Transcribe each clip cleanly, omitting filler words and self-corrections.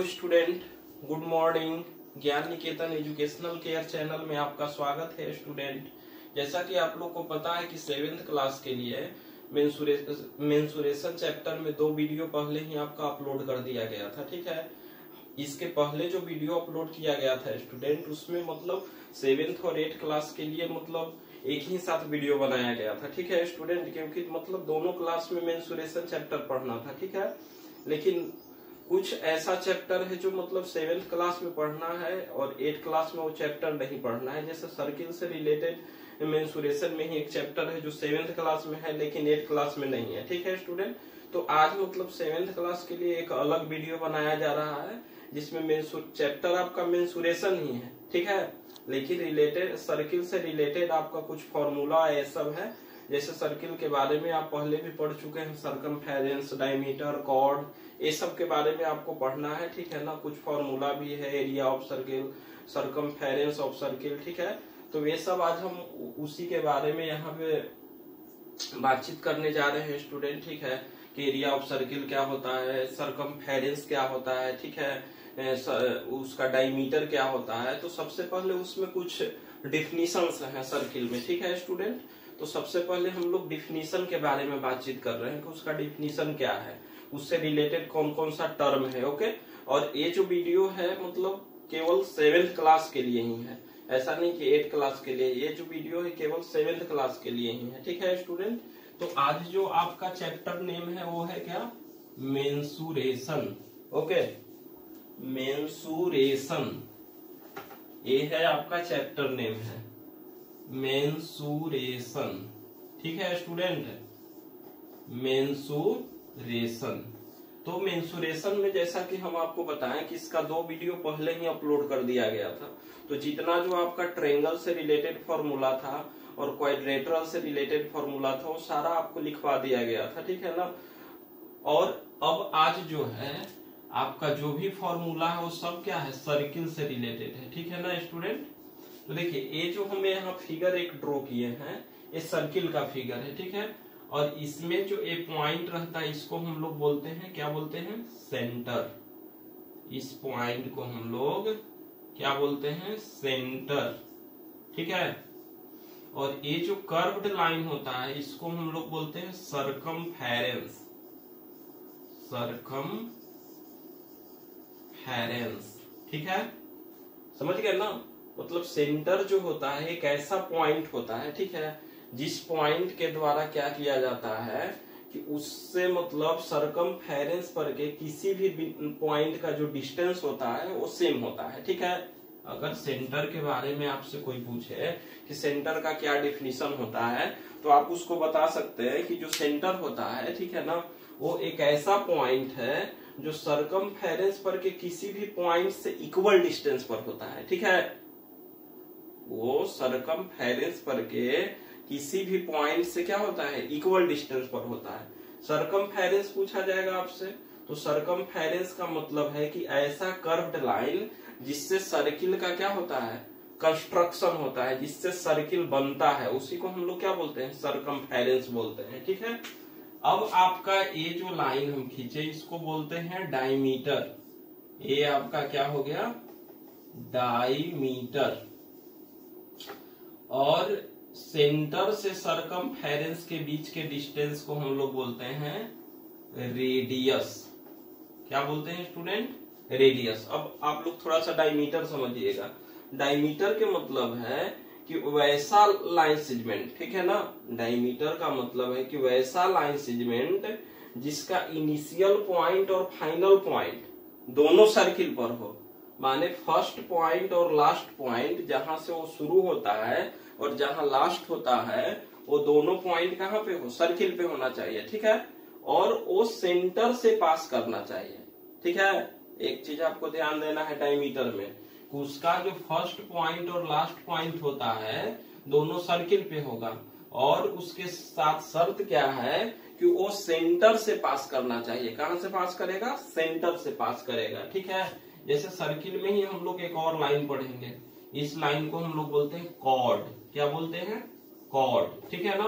Student, good morning. ज्ञान निकेतन educational care channel में आपका स्वागत है स्टूडेंट। जैसा कि आप लोग को पता है कि 7th क्लास के लिए मेंसुरेशन चैप्टर में 2 वीडियो पहले ही आपका अपलोड कर दिया गया था, ठीक है। इसके पहले जो वीडियो अपलोड किया गया था स्टूडेंट, उसमें मतलब 7th और 8th क्लास के लिए मतलब एक ही साथ वीडियो बनाया गया था, ठीक है स्टूडेंट, क्योंकि मतलब दोनों क्लास में मेंसुरेशन चैप्टर पढ़ना था, ठीक है। लेकिन कुछ ऐसा चैप्टर है जो मतलब 7th क्लास में पढ़ना है और 8th क्लास में वो चैप्टर नहीं पढ़ना है। जैसे सर्किल से रिलेटेड मेंसुरेशन में ही एक चैप्टर है जो 7th क्लास में है लेकिन 8th क्लास में नहीं है, ठीक है स्टूडेंट। तो आज मतलब 7th क्लास के लिए एक अलग वीडियो बनाया जा रहा है जिसमें चैप्टर आपका मेंसुरेशन ही है, ठीक है, लेकिन रिलेटेड सर्किल से रिलेटेड आपका कुछ फॉर्मूला ये सब है। जैसे सर्किल के बारे में आप पहले भी पढ़ चुके हैं, सरकमफेरेंस, डायमीटर, कॉर्ड, ये सब के बारे में आपको पढ़ना है, ठीक है ना। कुछ फॉर्मूला भी है, area of circle, circumference of circle, ठीक है। तो ये सब आज हम उसी के बारे में यहाँ पे बातचीत करने जा रहे हैं स्टूडेंट, ठीक है, कि एरिया ऑफ सर्किल क्या होता है, सरकमफेरेंस क्या होता है, ठीक है, उसका डायमीटर क्या होता है। तो सबसे पहले उसमें कुछ डिफिनीशंस हैं सर्किल में, ठीक है स्टूडेंट। तो सबसे पहले हम लोग डिफिनीशन के बारे में बातचीत कर रहे हैं कि उसका डिफिनीशन क्या है, उससे रिलेटेड कौन कौन सा टर्म है, ओके। और ये जो वीडियो है मतलब केवल 7th क्लास के लिए ही है, ऐसा नहीं कि 8th क्लास के लिए। ये जो वीडियो है केवल 7th क्लास के लिए ही है, ठीक है स्टूडेंट। तो आज जो आपका चैप्टर नेम है वो है क्या, मेंसुरेशन, ओके, मेंसुरेशन, ये है आपका चैप्टर नेम है, मेंसुरेशन, ठीक है स्टूडेंट, मेंसुरेशन। तो मेंसुरेशन में जैसा कि हम आपको बताएं कि इसका 2 वीडियो पहले ही अपलोड कर दिया गया था। तो जितना जो आपका ट्रायंगल से रिलेटेड फॉर्मूला था और क्वाड्रेटरल से रिलेटेड फॉर्मूला था वो सारा आपको लिखवा दिया गया था, ठीक है ना। और अब आज जो है आपका जो भी फॉर्मूला है वो सब क्या है, सर्किल से रिलेटेड है, ठीक है ना स्टूडेंट। तो देखिए ये जो हमें यहाँ फिगर एक ड्रॉ किए हैं ये सर्किल का फिगर है, ठीक है। और इसमें जो एक पॉइंट रहता है इसको हम लोग बोलते हैं, क्या बोलते हैं, सेंटर। इस पॉइंट को हम लोग क्या बोलते हैं, सेंटर, ठीक है। और ये जो कर्व्ड लाइन होता है इसको हम लोग बोलते हैं सरकमफेरेंस, सरकमफेरेंस, ठीक है, समझ गए ना। मतलब सेंटर जो होता है एक ऐसा पॉइंट होता है, ठीक है, जिस पॉइंट के द्वारा क्या किया जाता है कि उससे मतलब सरकमफेरेंस पर के किसी भी पॉइंट का जो डिस्टेंस होता है वो सेम होता है, ठीक है। अगर सेंटर के बारे में आपसे कोई पूछे कि सेंटर का क्या डिफिनीशन होता है तो आप उसको बता सकते हैं कि जो सेंटर होता है, ठीक है ना, वो एक ऐसा पॉइंट है जो सरकमफेरेंस पर के किसी भी पॉइंट से इक्वल डिस्टेंस पर होता है, ठीक है। वो सरकमफेरेंस पर के किसी भी पॉइंट से क्या होता है, इक्वल डिस्टेंस पर होता है। सरकमफेरेंस पूछा जाएगा आपसे तो सरकमफेरेंस का मतलब है कि ऐसा कर्व्ड लाइन जिससे सर्किल का क्या होता है, कंस्ट्रक्शन होता है, जिससे सर्किल बनता है, उसी को हम लोग क्या बोलते हैं, सरकमफेरेंस बोलते हैं, ठीक है। अब आपका ये जो लाइन हम खींचे इसको बोलते हैं डायमीटर। ये आपका क्या हो गया, डायमीटर। और सेंटर से सरकमफेरेंस के बीच के डिस्टेंस को हम लोग बोलते हैं रेडियस। क्या बोलते हैं स्टूडेंट, रेडियस। अब आप लोग थोड़ा सा डायमीटर समझिएगा। डायमीटर के मतलब है कि वैसा लाइन सेगमेंट, ठीक है ना। डायमीटर का मतलब है कि वैसा लाइन सेगमेंट जिसका इनिशियल पॉइंट और फाइनल पॉइंट दोनों सर्किल पर हो, माने फर्स्ट पॉइंट और लास्ट पॉइंट जहां से वो शुरू होता है और जहां लास्ट होता है वो दोनों पॉइंट कहां पे हो, सर्किल पे होना चाहिए, ठीक है। और वो सेंटर से पास करना चाहिए, ठीक है। एक चीज आपको ध्यान देना है डायमीटर में, उसका जो फर्स्ट पॉइंट और लास्ट पॉइंट होता है दोनों सर्किल पे होगा और उसके साथ शर्त क्या है कि वो सेंटर से पास करना चाहिए। कहां से पास करेगा, सेंटर से पास करेगा, ठीक है। जैसे सर्किल में ही हम लोग एक और लाइन पढ़ेंगे, इस लाइन को हम लोग बोलते हैं कॉर्ड। क्या बोलते हैं, कॉर्ड, ठीक है ना।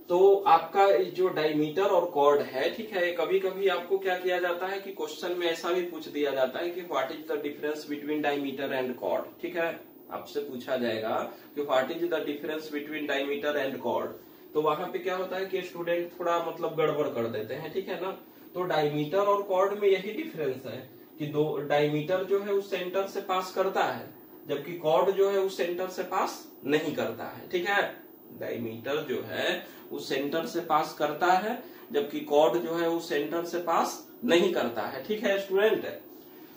तो आपका जो डायमीटर और कॉर्ड है, ठीक है, कभी कभी आपको क्या किया जाता है कि क्वेश्चन में ऐसा भी पूछ दिया जाता है कि what is the difference between diameter and chord. ठीक है, आपसे पूछा जाएगा कि what is the difference between diameter and chord. तो वहां पे क्या होता है कि स्टूडेंट थोड़ा मतलब गड़बड़ कर देते हैं, ठीक है ना। तो डायमीटर और कॉर्ड में यही डिफरेंस है कि दो डायमीटर जो है उस सेंटर से पास करता है, जबकि कॉर्ड जो है उस सेंटर से पास नहीं करता है। ठीक है, डायमीटर जो है उस सेंटर से पास करता है, जबकि कॉर्ड जो है उस सेंटर से पास नहीं करता है। ठीक है स्टूडेंट।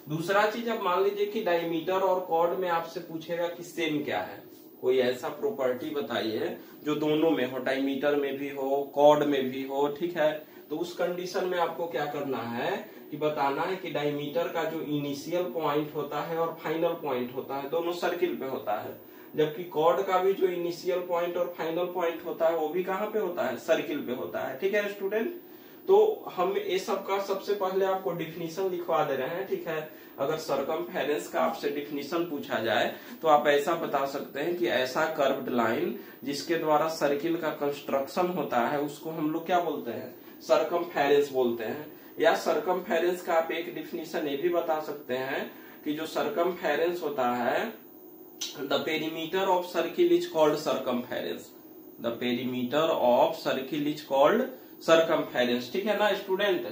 दूसरा चीज, अब मान लीजिए कि डायमीटर और कॉर्ड में आपसे पूछेगा कि सेम क्या है, कोई ऐसा प्रॉपर्टी बताइए जो दोनों में हो, डायमीटर में भी हो, कॉर्ड में भी हो। ठीक है, तो उस कंडीशन में आपको क्या करना है कि बताना है कि डायमीटर का जो इनिशियल पॉइंट होता है और फाइनल पॉइंट होता है दोनों सर्किल पे होता है, जबकि कॉर्ड का भी जो इनिशियल पॉइंट और फाइनल पॉइंट होता है वो भी कहाँ पे होता है, सर्किल पे होता है। ठीक है स्टूडेंट। तो हम ये सब का सबसे पहले आपको डिफिनीशन लिखवा दे रहे हैं। ठीक है, अगर सरकमफेरेंस का आपसे डिफिनीशन पूछा जाए तो आप ऐसा बता सकते हैं कि ऐसा कर्व्ड लाइन जिसके द्वारा सर्किल का कंस्ट्रक्शन होता है उसको हम लोग क्या बोलते हैं, सरकमफेरेंस बोलते हैं। या सरकमफेरेंस का आप एक डिफिनीशन ये भी बता सकते हैं कि जो सरकमफेरेंस होता है, the perimeter of circle is called circumference. The perimeter of circle is called circumference. ठीक है ना स्टूडेंट।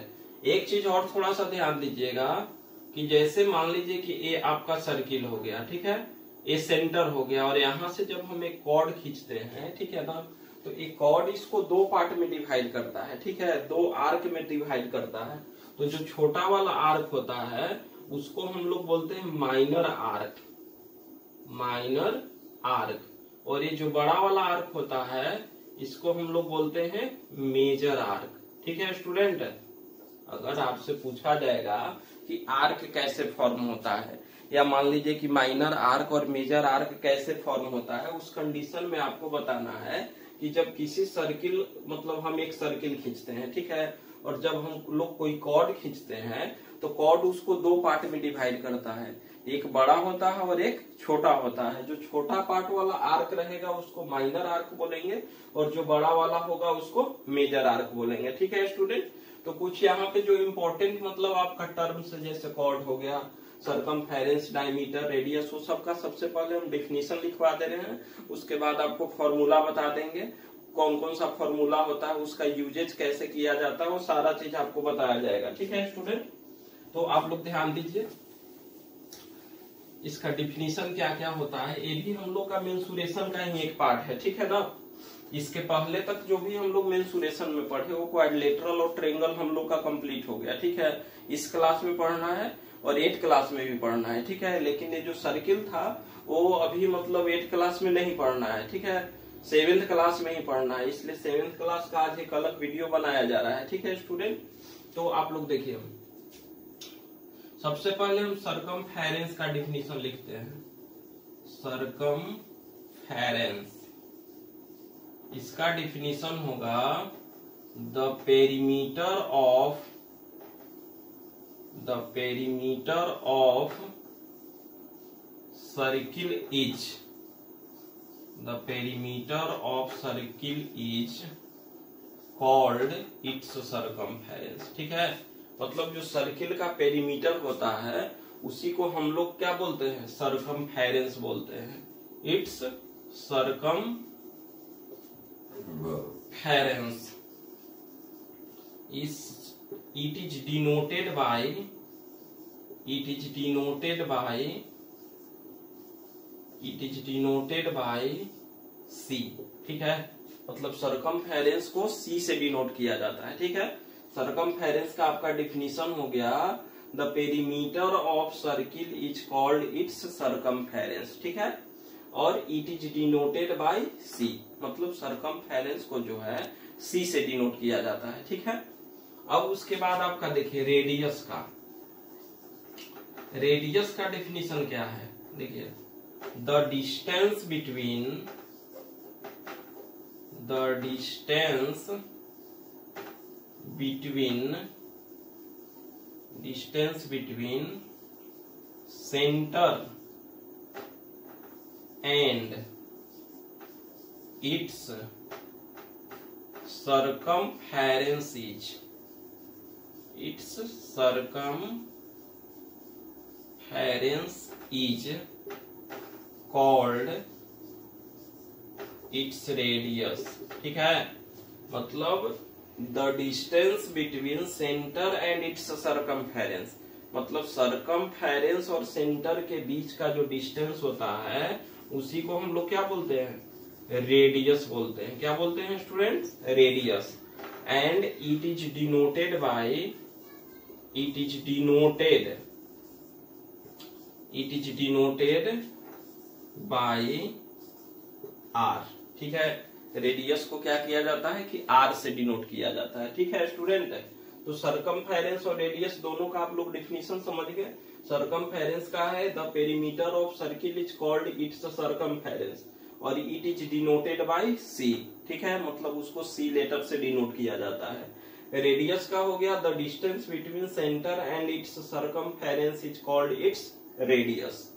एक चीज और थोड़ा सा ध्यान दीजिएगा कि जैसे मान लीजिए कि ये आपका सर्किल हो गया, ठीक है, ये सेंटर हो गया, और यहां से जब हम एक कॉर्ड खींचते हैं, ठीक है ना, तो एक कॉर्ड इसको दो पार्ट में डिवाइड करता है। ठीक है, दो आर्क में डिवाइड करता है। तो जो छोटा वाला आर्क होता है उसको हम लोग बोलते हैं माइनर आर्क, माइनर आर्क, और ये जो बड़ा वाला आर्क होता है इसको हम लोग बोलते हैं मेजर आर्क। ठीक है स्टूडेंट। अगर आपसे पूछा जाएगा कि आर्क कैसे फॉर्म होता है, या मान लीजिए कि माइनर आर्क और मेजर आर्क कैसे फॉर्म होता है, उस कंडीशन में आपको बताना है कि जब किसी सर्किल, मतलब हम एक सर्किल खींचते हैं, ठीक है, और जब हम लोग कोई कॉर्ड खींचते हैं तो कॉर्ड उसको दो पार्ट में डिवाइड करता है, एक बड़ा होता है और एक छोटा होता है। जो छोटा पार्ट वाला आर्क रहेगा उसको माइनर आर्क बोलेंगे, और जो बड़ा वाला होगा उसको मेजर आर्क बोलेंगे। ठीक है स्टूडेंट। तो कुछ यहाँ पे जो इम्पोर्टेंट मतलब आपका टर्म्स जैसे कॉर्ड हो गया, सरकमफेरेंस, डायमीटर, रेडियस, वो सबका सबसे पहले हम डिफिनीशन लिखवा दे रहे हैं। उसके बाद आपको फॉर्मूला बता देंगे, कौन कौन सा फॉर्मूला होता है, उसका यूजेज कैसे किया जाता है, वो सारा चीज आपको बताया जाएगा। ठीक है स्टूडेंट। तो आप लोग ध्यान दीजिए, इसका डिफिनीशन क्या क्या होता है, ये भी हम लोग का मेंसुरेशन का ही एक पार्ट है। ठीक है ना। इसके पहले तक जो भी हम लोग मेंसुरेशन में पढ़े वो क्वाड्रिलेटरल और ट्रायंगल हम लोग का कंप्लीट हो गया। ठीक है, इस क्लास में पढ़ना है और 8th क्लास में भी पढ़ना है। ठीक है, लेकिन ये जो सर्किल था वो अभी मतलब 8th क्लास में नहीं पढ़ना है। ठीक है, 7th क्लास में ही पढ़ना है, इसलिए 7th क्लास का आज एक अलग वीडियो बनाया जा रहा है। ठीक है स्टूडेंट। तो आप लोग देखिए, सबसे पहले हम सरकमफेरेंस का डिफिनीशन लिखते हैं। सरकमफेरेंस, इसका डिफिनीशन होगा the perimeter of circle is, the perimeter of circle is called it's circumference. ठीक है, मतलब जो सर्किल का पेरीमीटर होता है उसी को हम लोग क्या बोलते हैं, सरकमफेरेंस बोलते हैं। It's circumference is it is denoted by C। ठीक है, मतलब सरकमफेरेंस को C से डिनोट किया जाता है। ठीक है, सरकमफेरेंस का आपका डिफिनीशन हो गया the perimeter of circle is called it's circumference. ठीक है, और it is denoted bye C, मतलब सरकमफेरेंस को जो है C से डिनोट किया जाता है। ठीक है, अब उसके बाद आपका देखिए रेडियस का डिफिनीशन क्या है। देखिए, the distance between centre and it's circumference is, its circumference is called its radius। ठीक है, मतलब the distance between centre and its circumference, मतलब सर्कमफेरेंस और सेंटर के बीच का जो डिस्टेंस होता है उसी को हम लोग क्या बोलते हैं, रेडियस बोलते हैं। क्या बोलते हैं students, radius. And it is denoted by, by r. ठीक है, रेडियस को क्या किया जाता है कि आर से डिनोट किया जाता है। ठीक है स्टूडेंट, तो सर्कमफेरेंस और रेडियस दोनों का आप लोग डिफिनीशन समझ गए। सर्कमफेरेंस का है the perimeter of circle is called it's circumference और इट इज डिनोटेड बाय सी। ठीक है, मतलब उसको सी लेटर से डिनोट किया जाता है। रेडियस का हो गया the distance between centre and its circumference is called its radius,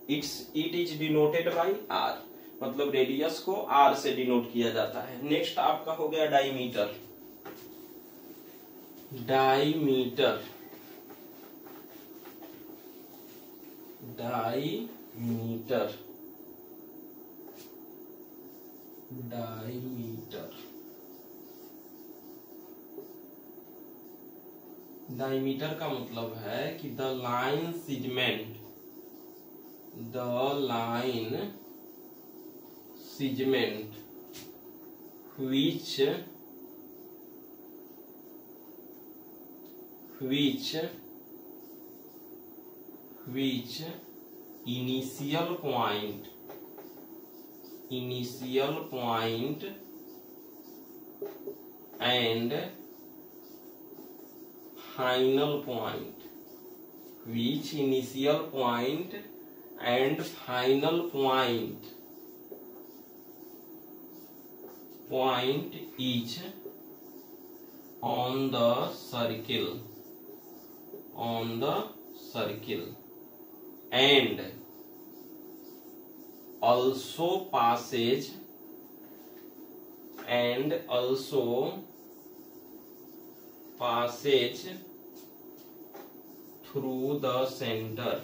it is denoted by r, मतलब रेडियस को आर से डिनोट किया जाता है। नेक्स्ट आपका हो गया डायमीटर। डायमीटर का मतलब है कि the line segment which initial point and final point, which initial point and final point is on the circle and also passes through the center,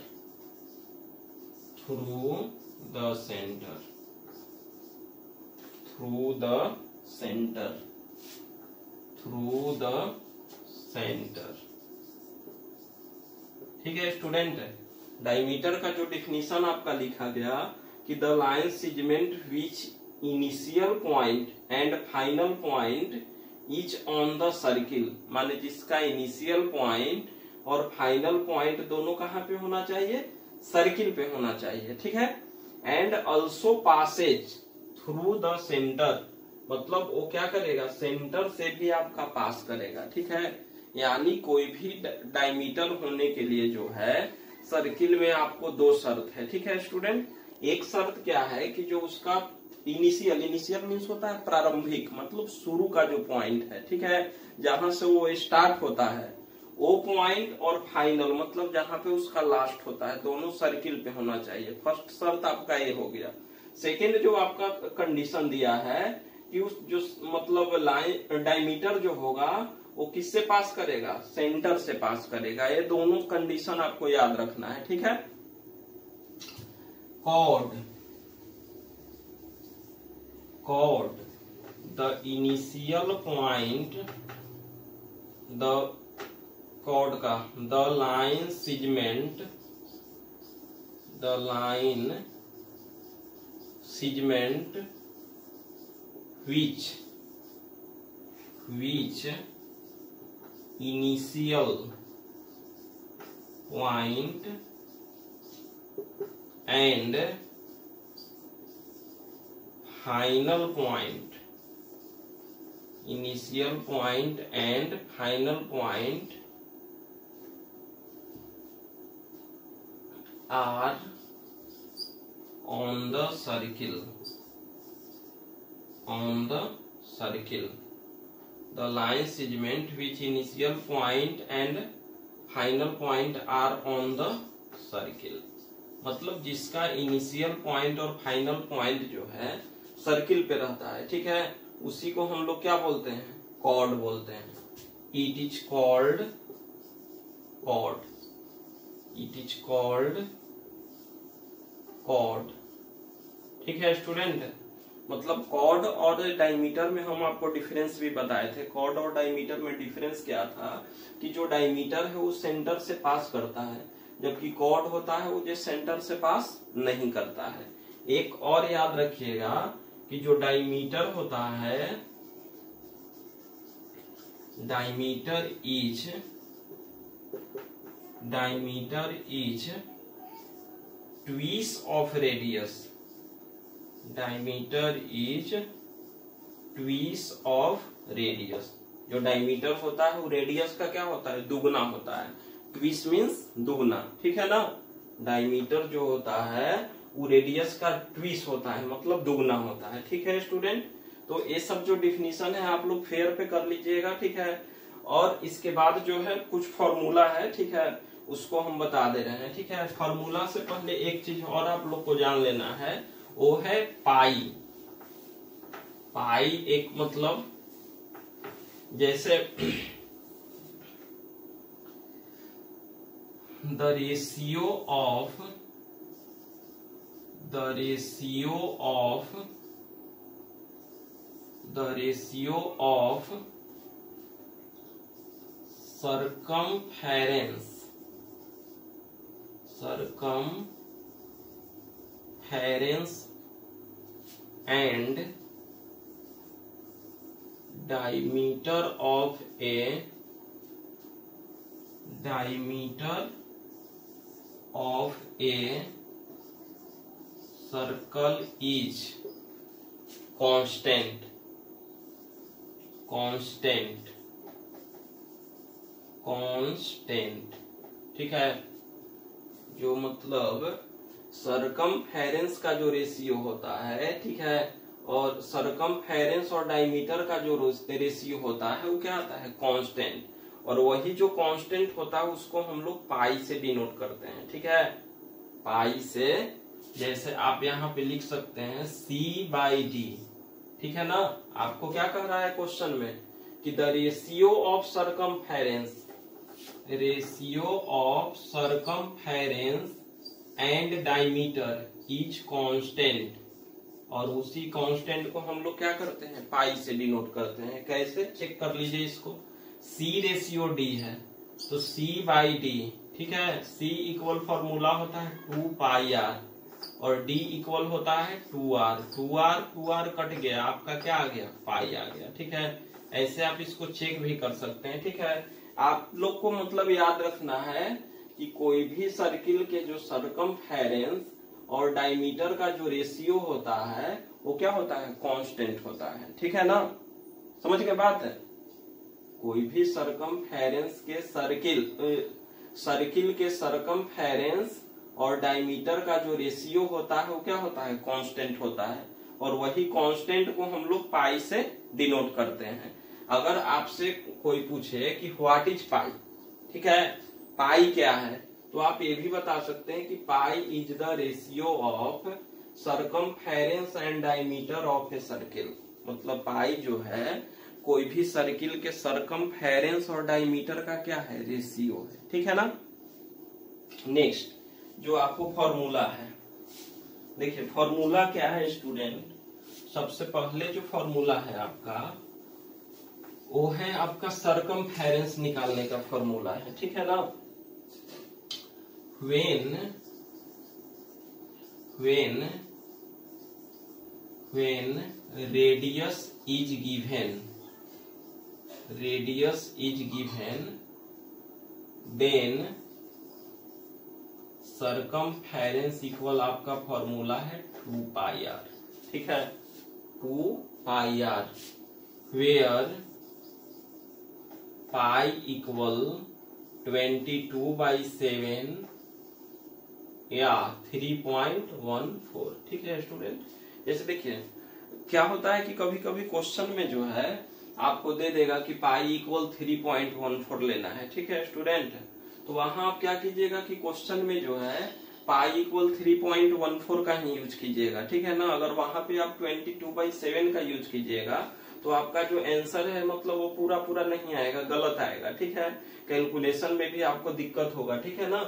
ठीक है स्टूडेंट। डायमीटर का जो डिफिनीशन आपका लिखा गया कि the line segment which initial point and final point is on the circle, माने जिसका इनिशियल पॉइंट और फाइनल पॉइंट दोनों कहाँ पे होना चाहिए, सर्किल पे होना चाहिए। ठीक है, and also Passage through the centre, मतलब वो क्या करेगा, सेंटर से भी आपका पास करेगा। ठीक है, यानी कोई भी डायमीटर होने के लिए जो है सर्किल में आपको दो शर्त है। ठीक है स्टूडेंट, एक शर्त क्या है कि जो उसका इनिशियल मीन्स होता है प्रारंभिक, मतलब शुरू का जो पॉइंट है, ठीक है, जहां से वो स्टार्ट होता है, वो पॉइंट और फाइनल मतलब जहां पे उसका लास्ट होता है, दोनों सर्किल पे होना चाहिए। फर्स्ट शर्त आपका ये हो गया। सेकेंड जो आपका कंडीशन दिया है कि उस जो मतलब लाइन डायमीटर जो होगा वो किससे पास करेगा, सेंटर से पास करेगा। ये दोनों कंडीशन आपको याद रखना है। ठीक है, chord the initial point, the chord का the line segment which initial point and final point, initial point and final point are on the circle, the line segment which initial point and final point are on the circle, मतलब जिसका initial point और final point जो है circle पे रहता है। ठीक है, उसी को हम लोग क्या बोलते हैं, कॉर्ड बोलते हैं। It is called chord, it is called chord. ठीक है स्टूडेंट, मतलब कॉर्ड और डायमीटर में हम आपको डिफरेंस भी बताए थे। कॉर्ड और डायमीटर में डिफरेंस क्या था कि जो डायमीटर है वो सेंटर से पास करता है, जबकि कॉर्ड होता है वो जो सेंटर से पास नहीं करता है। एक और याद रखिएगा कि जो डायमीटर होता है, diameter is twice of radius, diameter is twice of radius. जो डायमीटर होता है वो रेडियस का क्या होता है, दुगना होता है। ट्विस मीन्स दुगना, ठीक है ना। डायमीटर जो होता है वो रेडियस का ट्विस होता है, मतलब दुगना होता है। ठीक है स्टूडेंट, तो ये सब जो डिफिनीशन है आप लोग फेयर पे कर लीजिएगा, ठीक है। और इसके बाद जो है कुछ फॉर्मूला है, ठीक है, उसको हम बता दे रहे हैं। ठीक है, फॉर्मूला से पहले एक चीज और आप लोग को जान लेना है, वो है पाई। पाई एक मतलब जैसे the ratio of circumference and diameter of a circle is constant। ठीक है, जो मतलब सरकमफेरेंस का जो रेशियो होता है, ठीक है, और सरकमफेरेंस और डायमीटर का जो रेशियो होता है वो क्या आता है, कांस्टेंट। और वही जो कांस्टेंट होता है उसको हम लोग पाई से डिनोट करते हैं। ठीक है, पाई से, जैसे आप यहाँ पे लिख सकते हैं C/D। ठीक है ना, आपको क्या कह रहा है क्वेश्चन में कि the ratio of circumference and diameter is constant. और उसी कांस्टेंट को हम लोग क्या करते हैं, पाई से डिनोट करते हैं। कैसे, चेक कर लीजिए इसको। C/D है तो C/D, ठीक है। C इक्वल फॉर्मूला होता है 2πr और D इक्वल होता है 2r। 2r कट गया, आपका क्या आ गया, पाई आ गया। ठीक है, ऐसे आप इसको चेक भी कर सकते हैं। ठीक है, आप लोग को मतलब याद रखना है कि कोई भी सर्किल के जो सरकमफेरेंस और डायमीटर का जो रेशियो होता है वो क्या होता है, कांस्टेंट होता है। ठीक है ना, समझ के बात है। कोई भी सरकमफेरेंस के सर्किल के सरकमफेरेंस और डायमीटर का जो रेशियो होता है वो क्या होता है, कांस्टेंट होता है। और वही कांस्टेंट को हम लोग पाई से डिनोट करते हैं। अगर आपसे कोई पूछे कि व्हाट इज पाई, ठीक है, पाई क्या है, तो आप ये भी बता सकते हैं कि pi is the ratio of circumference and diameter of a circle. मतलब पाई जो है कोई भी सर्किल के सरकमफेरेंस और डायमीटर का क्या है, रेशियो है। ठीक है ना। नेक्स्ट जो आपको फॉर्मूला है, देखिए फॉर्मूला क्या है स्टूडेंट। सबसे पहले जो फॉर्मूला है आपका वो है आपका सरकमफेरेंस निकालने का फॉर्मूला है। ठीक है ना। when radius is given then circumference equal आपका फॉर्मूला है 2πr। ठीक है, 2πr where पाई इक्वल 22/7 या 3.14। ठीक है स्टूडेंट, जैसे देखिए क्या होता है कि कभी कभी क्वेश्चन में जो है आपको दे देगा कि पाई इक्वल 3.14 लेना है। ठीक है स्टूडेंट, तो वहां आप क्या कीजिएगा कि क्वेश्चन में जो है पाई इक्वल 3.14 का ही यूज कीजिएगा। ठीक है ना। अगर वहां पे आप 22/7 का यूज कीजिएगा तो आपका जो आंसर है मतलब वो पूरा पूरा नहीं आएगा, गलत आएगा, ठीक है। कैलकुलेशन में भी आपको दिक्कत होगा, ठीक है ना।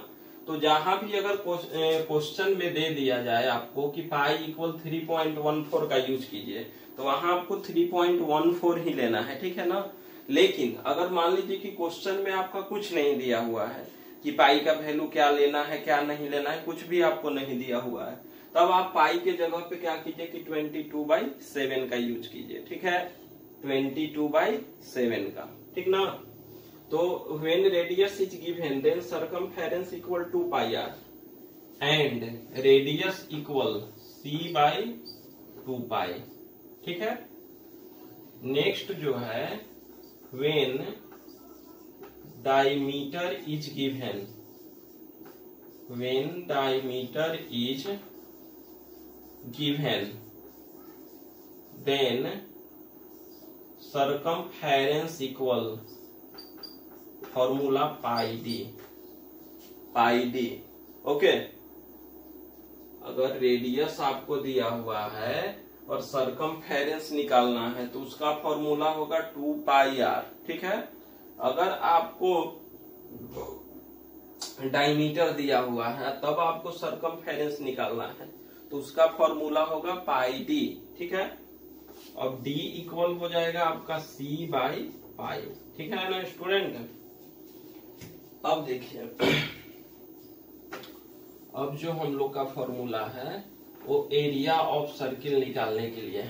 तो जहां भी अगर क्वेश्चन में दे दिया जाए आपको कि पाई इक्वल 3.14 का यूज कीजिए, तो वहां आपको 3.14 ही लेना है, ठीक है ना। लेकिन अगर मान लीजिए कि क्वेश्चन में आपका कुछ नहीं दिया हुआ है कि पाई का वैल्यू क्या लेना है क्या नहीं लेना है, कुछ भी आपको नहीं दिया हुआ है, तब आप पाई के जगह पे क्या कीजिए कि 22/7 का यूज कीजिए, ठीक है। 22/7 का, ठीक ना। तो when radius is given then circumference equal to pi r and radius equal c/2 pi, ठीक है। नेक्स्ट जो है when diameter is given, when diameter is given then circumference equal formula pi D, okay. अगर radius आपको दिया हुआ है और सरकमफेरेंस निकालना है तो उसका फॉर्मूला होगा 2πr, ठीक है। अगर आपको डायमीटर दिया हुआ है तब आपको सरकमफेरेंस निकालना है तो उसका फॉर्मूला होगा पाई डी, ठीक है। अब d इक्वल हो जाएगा आपका c/पाई, ठीक है ना स्टूडेंट। अब देखिए, अब जो हम लोग का फॉर्मूला है वो एरिया ऑफ सर्किल निकालने के लिए,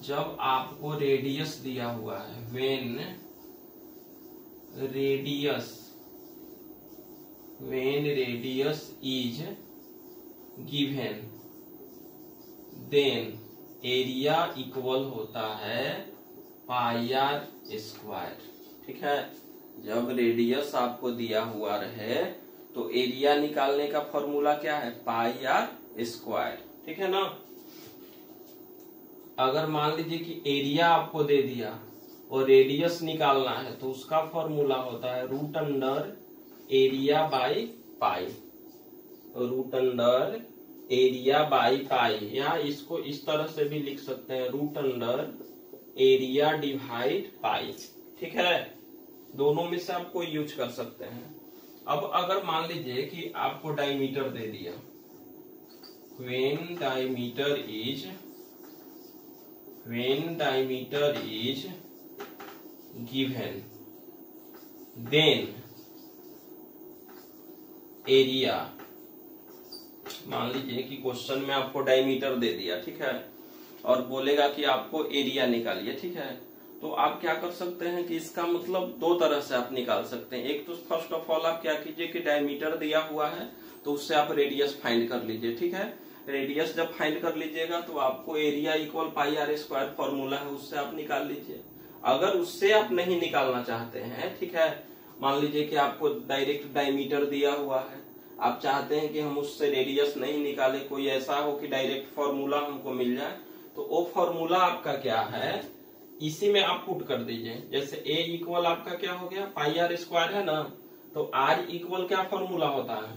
जब आपको रेडियस दिया हुआ है, when radius is given then area equal होता है πr², ठीक है। जब रेडियस आपको दिया हुआ रहे तो एरिया निकालने का फॉर्मूला क्या है, πr², ठीक है ना। अगर मान लीजिए कि एरिया आपको दे दिया और रेडियस निकालना है तो उसका फॉर्मूला होता है √under area by pi, √under area by pi, या इसको इस तरह से भी लिख सकते हैं √अंडर एरिया डिवाइड पाई, ठीक है। दोनों में से आप कोई यूज कर सकते हैं। अब अगर मान लीजिए कि आपको डायमीटर दे दिया, when diameter is given then area, मान लीजिए कि क्वेश्चन में आपको डायमीटर दे दिया, ठीक है, और बोलेगा कि आपको एरिया निकालिए, ठीक है। तो आप क्या कर सकते हैं कि इसका मतलब दो तरह से आप निकाल सकते हैं। एक तो फर्स्ट ऑफ ऑल आप क्या कीजिए कि डायमीटर दिया हुआ है तो उससे आप रेडियस फाइंड कर लीजिए, ठीक है। रेडियस जब फाइंड कर लीजिएगा तो आपको एरिया इक्वल πr² फॉर्मूला है उससे आप निकाल लीजिए। अगर उससे आप नहीं निकालना चाहते हैं, ठीक है, मान लीजिए कि आपको डायरेक्ट डायमीटर दिया हुआ है, आप चाहते हैं कि हम उससे रेडियस नहीं निकाले, कोई ऐसा हो कि डायरेक्ट फॉर्मूला हमको मिल जाए, तो वो फॉर्मूला आपका क्या है इसी में आप पुट कर दीजिए। जैसे a इक्वल आपका क्या हो गया πr² है ना, तो r इक्वल क्या फॉर्मूला होता है,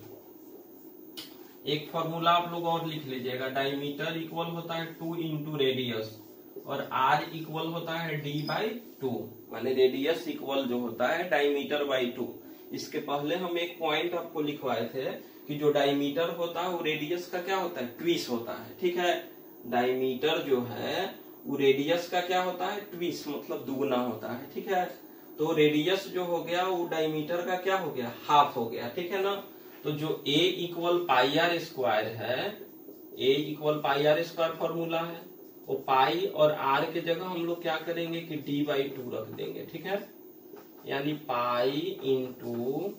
एक फॉर्मूला आप लोग और लिख लीजिएगा, डायमीटर इक्वल होता है 2 इंटू रेडियस और r इक्वल होता है d/2, माने रेडियस इक्वल जो होता है डायमीटर/2। इसके पहले हम एक पॉइंट आपको लिखवाए थे कि जो डायमीटर होता है वो रेडियस का क्या होता है, ट्विस होता है, ठीक है। डायमीटर जो है वो रेडियस का क्या होता है, ट्विस, मतलब दुगना होता है, ठीक है। तो रेडियस जो हो गया वो डायमीटर का क्या हो गया, हाफ हो गया, ठीक है ना। तो जो a इक्वल πr² है, a इक्वल πr² फॉर्मूला है, वो पाई और r के जगह हम लोग क्या करेंगे कि d/2 रख देंगे, ठीक है। यानी पाई इंटू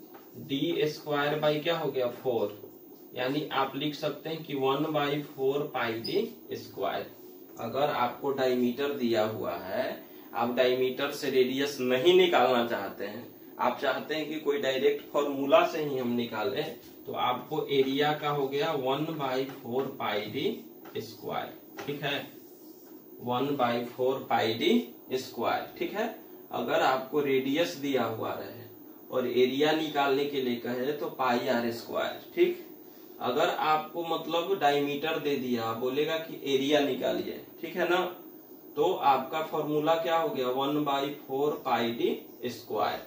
d² बाई क्या हो गया 4, यानी आप लिख सकते हैं कि 1/4 πd²। अगर आपको डायमीटर दिया हुआ है, आप डायमीटर से रेडियस नहीं निकालना चाहते हैं, आप चाहते हैं कि कोई डायरेक्ट फॉर्मूला से ही हम निकालें, तो आपको एरिया का हो गया 1/4 πd², ठीक है, 1/4 πd², ठीक है। अगर आपको रेडियस दिया हुआ रहे और एरिया निकालने के लिए कहे तो πr², ठीक। अगर आपको मतलब डायमीटर दे दिया, बोलेगा कि एरिया निकालिए, ठीक है ना, तो आपका फॉर्मूला क्या हो गया 1/4 पाई डी स्क्वायर।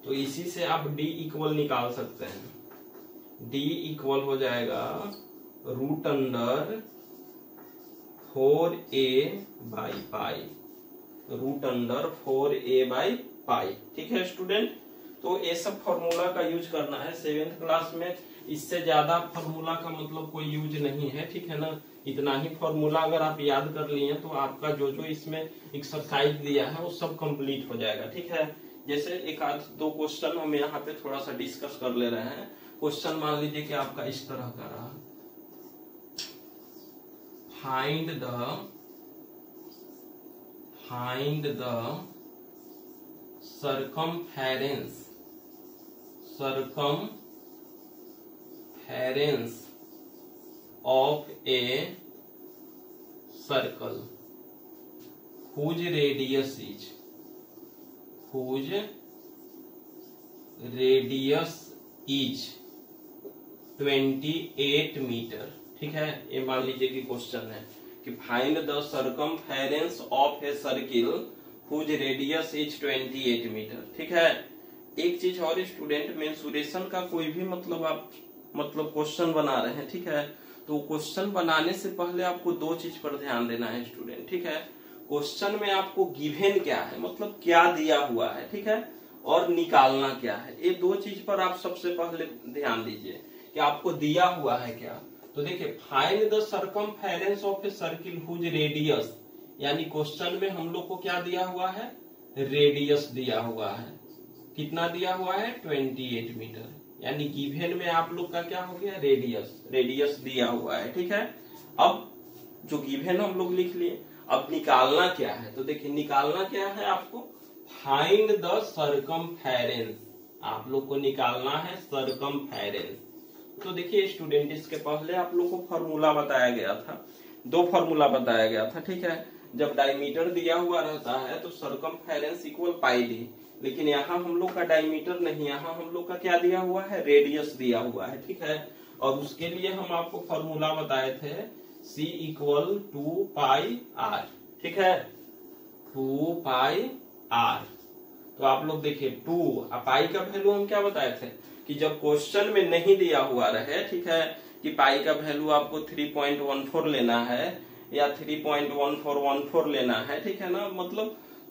तो इसी से आप d इक्वल निकाल सकते हैं। d इक्वल हो जाएगा √4a/पाई, √4a/पाई। ठीक है स्टूडेंट, तो ये सब फॉर्मूला का यूज करना है 7th क्लास में। इससे ज्यादा फॉर्मूला का मतलब कोई यूज नहीं है, ठीक है ना। इतना ही फॉर्मूला अगर आप याद कर लिए तो आपका जो जो इसमें एक्सरसाइज दिया है वो सब कंप्लीट हो जाएगा। ठीक है, जैसे एक आध दो क्वेश्चन हम यहाँ पे थोड़ा सा डिस्कस कर ले रहे हैं। क्वेश्चन मान लीजिए कि आपका इस तरह का रहा, find the circumference of a circle whose radius is 28 metre. ठीक है, ये मान लीजिए कि क्वेश्चन है कि find the circumference of a circle whose radius is 28 metre. ठीक है, एक चीज और स्टूडेंट, मेंसुरेशन का कोई भी आप क्वेश्चन बना रहे हैं, ठीक है, तो क्वेश्चन बनाने से पहले आपको दो चीज पर ध्यान देना है स्टूडेंट। ठीक है, क्वेश्चन में आपको गिवन क्या है, मतलब क्या दिया हुआ है, ठीक है, और निकालना क्या है। ये दो चीज पर आप सबसे पहले ध्यान दीजिए कि आपको दिया हुआ है क्या। तो देखिए, find the circumference of a circle whose radius, यानी क्वेश्चन में हम लोग को क्या दिया हुआ है, रेडियस दिया हुआ है। कितना दिया हुआ है, 28 मीटर, यानी गिवन में आप लोग का क्या हो गया, रेडियस दिया हुआ है। ठीक है, अब जो गिवन हम लोग लिख लिए, अब निकालना क्या है। तो देखिए, निकालना क्या है आपको, फाइंड द सर्कमफेरेंस, आप लोग को निकालना है सर्कमफेरेंस। तो देखिए स्टूडेंट, इसके पहले आप लोग को फॉर्मूला बताया गया था, दो फॉर्मूला बताया गया था। ठीक है, जब डायमीटर दिया हुआ रहता है तो सर्कमफेरेंस इक्वल पाई डी, लेकिन यहाँ हम लोग का डायमीटर नहीं, यहाँ हम लोग का क्या दिया हुआ है, रेडियस दिया हुआ है। ठीक है, और उसके लिए हम आपको फॉर्मूला बताए थे C इक्वल 2πr। ठीक है, 2πr। तो आप लोग देखिए 2 पाई का वैल्यू हम क्या बताए थे कि जब क्वेश्चन में नहीं दिया हुआ रहे, ठीक है, कि पाई का वैल्यू आपको 3.14 लेना है या 3.1414 लेना है, ठीक है ना,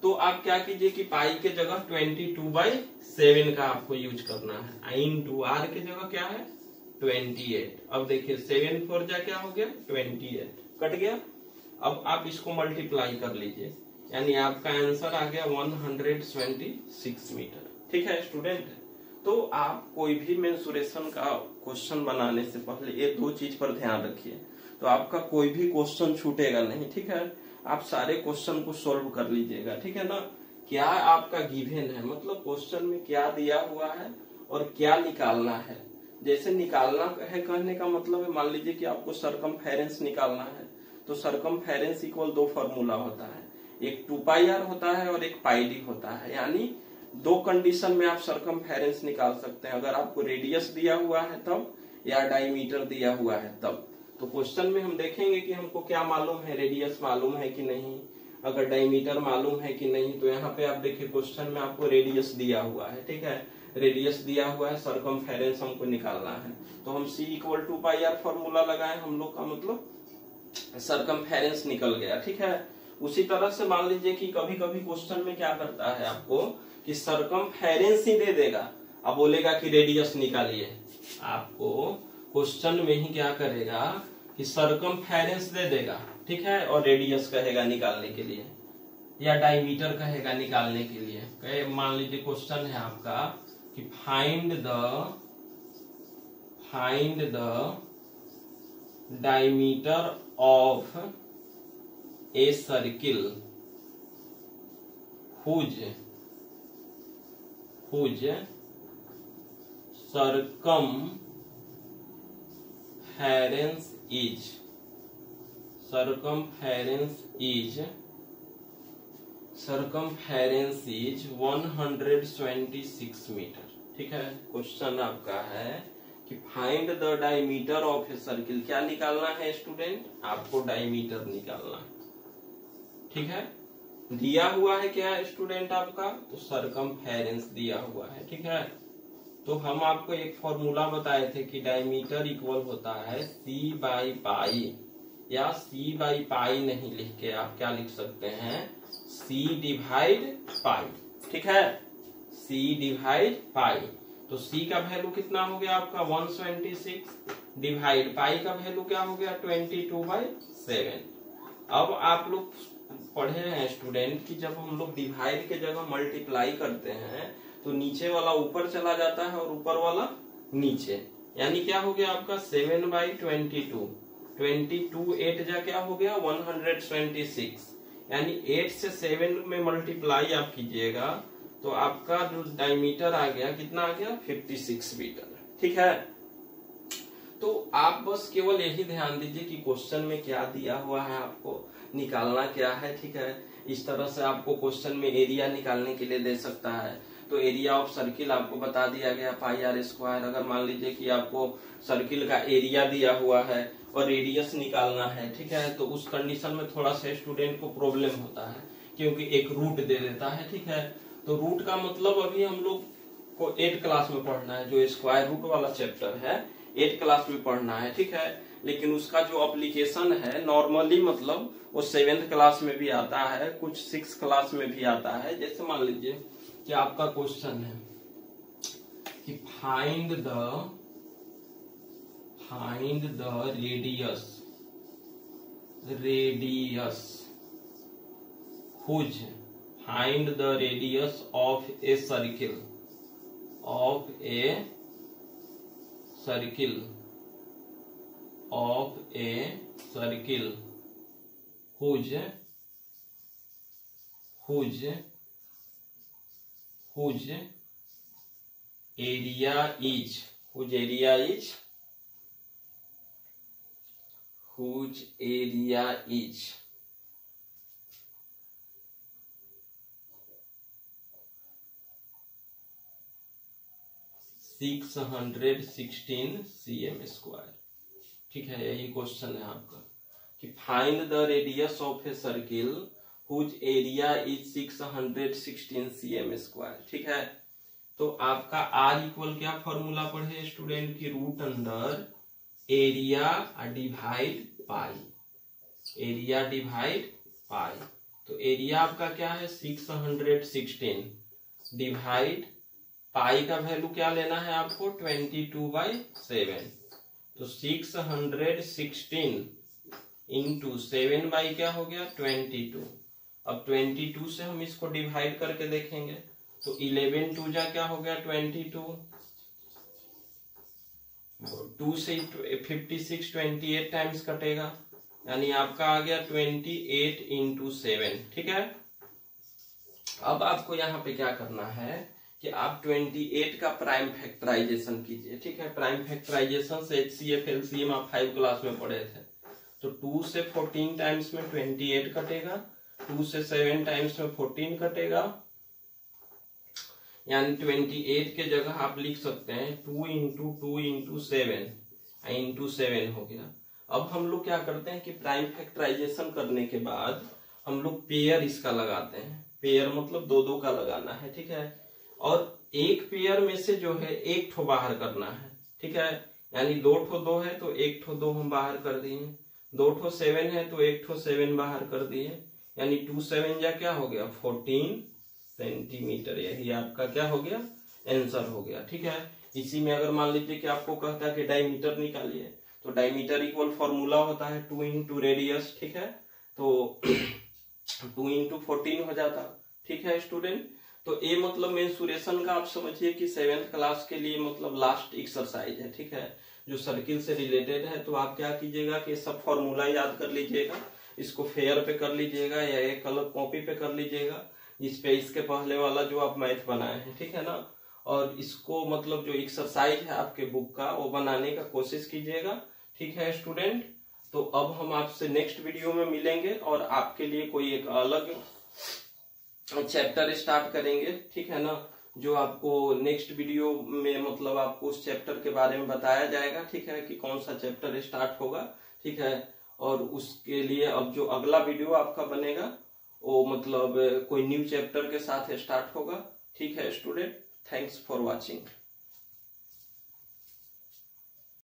तो आप क्या कीजिए कि पाई के जगह 22/7 का आपको यूज करना है, इंटू आर के जगह क्या है 28। अब देखिए 7 4 जा क्या हो गया 28, कट गया। अब आप इसको मल्टीप्लाई कर लीजिए, यानी आपका आंसर आ गया 126 मीटर। ठीक है स्टूडेंट, तो आप कोई भी मेंसुरेशन का क्वेश्चन बनाने से पहले ये दो चीज पर ध्यान रखिए, तो आपका कोई भी क्वेश्चन छूटेगा नहीं। ठीक है, आप सारे क्वेश्चन को सोल्व कर लीजिएगा। ठीक है ना, क्या आपका गिवन है, मतलब क्वेश्चन में क्या दिया हुआ है और क्या निकालना है। जैसे निकालना है कहने का मतलब है, मान लीजिए कि आपको सर्कमफेरेंस निकालना है, तो सर्कमफेरेंस इक्वल दो फॉर्मूला होता है, एक 2πr होता है और एक पाई डी होता है। यानी दो कंडीशन में आप सर्कमफेरेंस निकाल सकते हैं, अगर आपको रेडियस दिया हुआ है तब, या डायमीटर दिया हुआ है तब। तो क्वेश्चन में हम देखेंगे कि हमको क्या मालूम है, रेडियस मालूम है कि नहीं, अगर डायमीटर मालूम है कि नहीं। तो यहाँ पे आप देखिए क्वेश्चन में आपको रेडियस दिया हुआ है, ठीक है, रेडियस दिया हुआ है, सर्कमफेरेंस हमको निकालना है। तो हम C इक्वल 2πr फॉर्मूला लगाए, हम लोग का मतलब सर्कमफेरेंस निकल गया। ठीक है, उसी तरह से मान लीजिए कि कभी कभी क्वेश्चन में क्या करता है आपको कि सर्कमफेरेंस ही दे देगा, अब बोलेगा कि रेडियस निकालिए। आपको क्वेश्चन में ही क्या करेगा कि सर्कमफेरेंस दे देगा, ठीक है, और रेडियस कहेगा निकालने के लिए, या डायमीटर कहेगा निकालने के लिए। मान लीजिए क्वेश्चन है आपका कि find the diameter of a circle whose circumference is 126 metre. ठीक है, क्वेश्चन आपका है कि find the diameter of a circle. क्या निकालना है स्टूडेंट, आपको डायमीटर निकालना है। ठीक है। दिया हुआ है क्या स्टूडेंट आपका, तो सरकमफेरेंस दिया हुआ है, ठीक है। तो हम आपको एक फॉर्मूला बताए थे कि डायमीटर इक्वल होता है सी बाई पाई, या सी बाई पाई नहीं लिख के आप क्या लिख सकते हैं, सी डिवाइड पाई, ठीक है, सी डिवाइड पाई। तो सी का वैल्यू कितना हो गया आपका 126, डिवाइड पाई का वैल्यू क्या हो गया 22/7। अब आप लोग पढ़े हैं स्टूडेंट कि जब हम लोग डिवाइड के जगह मल्टीप्लाई करते हैं तो नीचे वाला ऊपर चला जाता है और ऊपर वाला नीचे, यानी क्या हो गया आपका 7/22, 22 8 जा क्या हो गया 126, यानी 8 से 7 में मल्टीप्लाई आप कीजिएगा तो आपका जो डायमीटर आ गया कितना आ गया 56 मीटर, ठीक है। तो आप बस केवल यही ध्यान दीजिए कि क्वेश्चन में क्या दिया हुआ है, आपको निकालना क्या है, ठीक है। इस तरह से आपको क्वेश्चन में एरिया निकालने के लिए दे सकता है। तो एरिया ऑफ सर्किल आपको बता दिया गया πr²। अगर मान लीजिए कि आपको सर्किल का एरिया दिया हुआ है और रेडियस निकालना है, ठीक है, तो उस कंडीशन में थोड़ा सा स्टूडेंट को प्रॉब्लम होता है क्योंकि एक रूट दे देता है, ठीक है। तो रूट का मतलब अभी हम लोग को 8 क्लास में पढ़ना है, जो स्क्वायर रूट वाला चैप्टर है 8 क्लास में पढ़ना है, ठीक है। लेकिन उसका जो एप्लीकेशन है नॉर्मली मतलब वो 7th क्लास में भी आता है, कुछ 6th क्लास में भी आता है। जैसे मान लीजिए कि आपका क्वेश्चन है कि find the radius whose find the radius of a circle whose area is 616 cm², ठीक है। यही क्वेश्चन है आपका कि find the radius of a circle whose area is 616 cm², ठीक है। तो आपका R इक्वल क्या फॉर्मूला पढ़े स्टूडेंट की root under area divide pi, तो एरिया आपका क्या है 616 डिवाइड पाई का वैल्यू क्या लेना है आपको 22/7, तो 616 इंटू 7 बाई क्या हो गया 22। अब 22 से हम इसको डिवाइड करके देखेंगे तो 11 2 जा क्या हो गया 22, 2 से 56 28 टाइम्स कटेगा, यानी आपका आ गया 28 इंटू 7, ठीक है। अब आपको यहाँ पे क्या करना है कि आप 28 का प्राइम फैक्टराइजेशन कीजिए, ठीक है। प्राइम फैक्टराइजेशन से HCF LCM आप 5 क्लास में पढ़े थे। तो 2 से 14 टाइम्स में 28 कटेगा, 2 से 7 टाइम्स में 14 कटेगा, यानी 28 के जगह आप लिख सकते हैं 2 इंटू 2 इंटू 7 इंटू 7 हो गया। अब हम लोग क्या करते हैं कि प्राइम फैक्टराइजेशन करने के बाद हम लोग पेयर इसका लगाते हैं, पेयर मतलब 2-2 का लगाना है, ठीक है। और एक पेयर में से जो है एक ठो बाहर करना है, ठीक है, यानी 2 ठो 2 है तो 1 ठो 2 हम बाहर कर दिए, 2 ठो 7 है तो 1 ठो 7 बाहर कर दिए, यानी 2 7 जा क्या हो गया 14 सेंटीमीटर। यही आपका क्या हो गया आंसर हो गया, ठीक है। इसी में अगर मान लीजिए कि आपको कहता है कि डायमीटर निकालिए, तो डायमीटर इक्वल फॉर्मूला होता है 2 इंटू रेडियस, ठीक है। तो 2 इंटू 14 हो जाता, ठीक है स्टूडेंट। तो ये मतलब मेंसुरेशन का आप समझिए कि 7th क्लास के लिए मतलब लास्ट एक्सरसाइज है, ठीक है, जो सर्किल से रिलेटेड है। तो आप क्या कीजिएगा कि सब फॉर्मूला याद कर लीजिएगा, इसको फेयर पे कर लीजिएगा या एक अलग कॉपी पे कर लीजिएगा जिसपे इसके पहले वाला जो आप मैथ बनाए हैं, ठीक है ना। और इसको मतलब जो एक्सरसाइज है आपके बुक का वो बनाने का कोशिश कीजिएगा, ठीक है स्टूडेंट। तो अब हम आपसे नेक्स्ट वीडियो में मिलेंगे और आपके लिए कोई एक अलग चैप्टर स्टार्ट करेंगे, ठीक है ना, जो आपको नेक्स्ट वीडियो में मतलब आपको उस चैप्टर के बारे में बताया जाएगा, ठीक है, कि कौन सा चैप्टर स्टार्ट होगा, ठीक है। और उसके लिए अब जो अगला वीडियो आपका बनेगा वो मतलब कोई न्यू चैप्टर के साथ स्टार्ट होगा। ठीक है स्टूडेंट, थैंक्स फॉर वॉचिंग।